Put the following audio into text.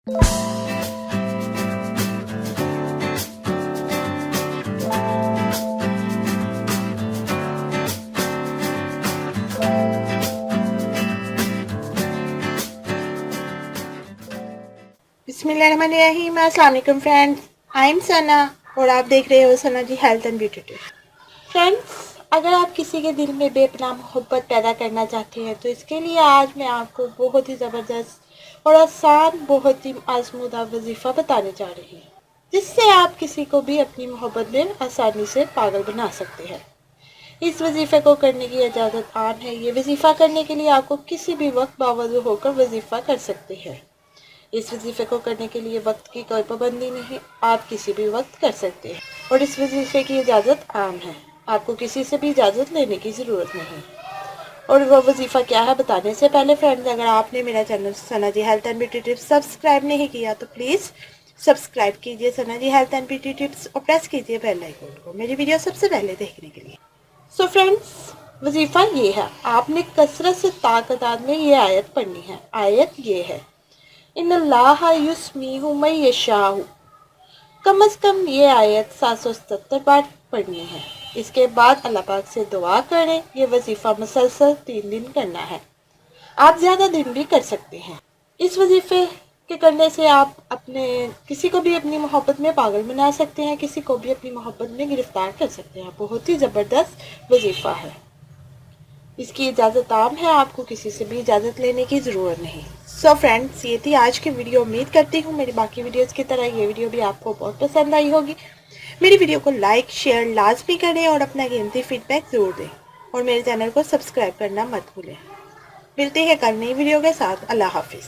बिस्मिल्लाहिर्रहमानिर्रहीम। अस्सलाम वालेकुम फ्रेंड्स, आई एम सना और आप देख रहे हो Sana ji health and beauty tips. Friends, अगर आप किसी के दिल में बेपनाह मोहब्बत पैदा करना चाहते हैं तो इसके लिए आज मैं आपको बहुत ही ज़बरदस्त और आसान, बहुत ही आजमूदा वजीफ़ा बताने जा रही हूँ, जिससे आप किसी को भी अपनी मोहब्बत में आसानी से पागल बना सकते हैं। इस वजीफ़े को करने की इजाज़त आम है। ये वजीफ़ा करने के लिए आपको किसी भी वक्त बावजूद होकर वजीफ़ा कर सकते हैं। इस वजीफ़े को करने के लिए वक्त की कोई पाबंदी नहीं, आप किसी भी वक्त कर सकते हैं और इस वजीफ़े की इजाज़त आम है। आपको किसी से भी इजाज़त लेने की ज़रूरत नहीं। और वो वजीफ़ा क्या है बताने से पहले फ्रेंड्स, अगर आपने मेरा channel Sana ji health and beauty tips subscribe नहीं किया तो प्लीज़ सब्सक्राइब कीजिए Sana ji health and beauty tips और प्रेस कीजिए बेल आइकन को मेरी वीडियो सबसे पहले देखने के लिए। सो फ्रेंड्स, वजीफ़ा ये है, आपने कसरत से ताकत में ये आयत पढ़नी है। आयत ये है, इन्नल्लाह युस्मीहु मन यशाहु। कम अज़ कम ये आयत 777 बार पढ़नी है। इसके बाद अल्लाह पाक से दुआ करें। ये वजीफ़ा मुसलसल 3 दिन करना है। आप ज़्यादा दिन भी कर सकते हैं। इस वजीफ़े के करने से आप अपने किसी को भी अपनी मोहब्बत में पागल बना सकते हैं, किसी को भी अपनी मोहब्बत में गिरफ्तार कर सकते हैं। बहुत ही ज़बरदस्त वजीफ़ा है। इसकी इजाज़त आम है, आपको किसी से भी इजाज़त लेने की ज़रूरत नहीं। सो फ्रेंड्स, ये थी आज की वीडियो। उम्मीद करती हूँ मेरी बाकी वीडियोस की तरह ये वीडियो भी आपको बहुत पसंद आई होगी। मेरी वीडियो को लाइक शेयर लाजमी करें और अपना कीमती फीडबैक ज़रूर दें और मेरे चैनल को सब्सक्राइब करना मत भूलें। मिलते हैं कल नई वीडियो के साथ। अल्लाह हाफिज़।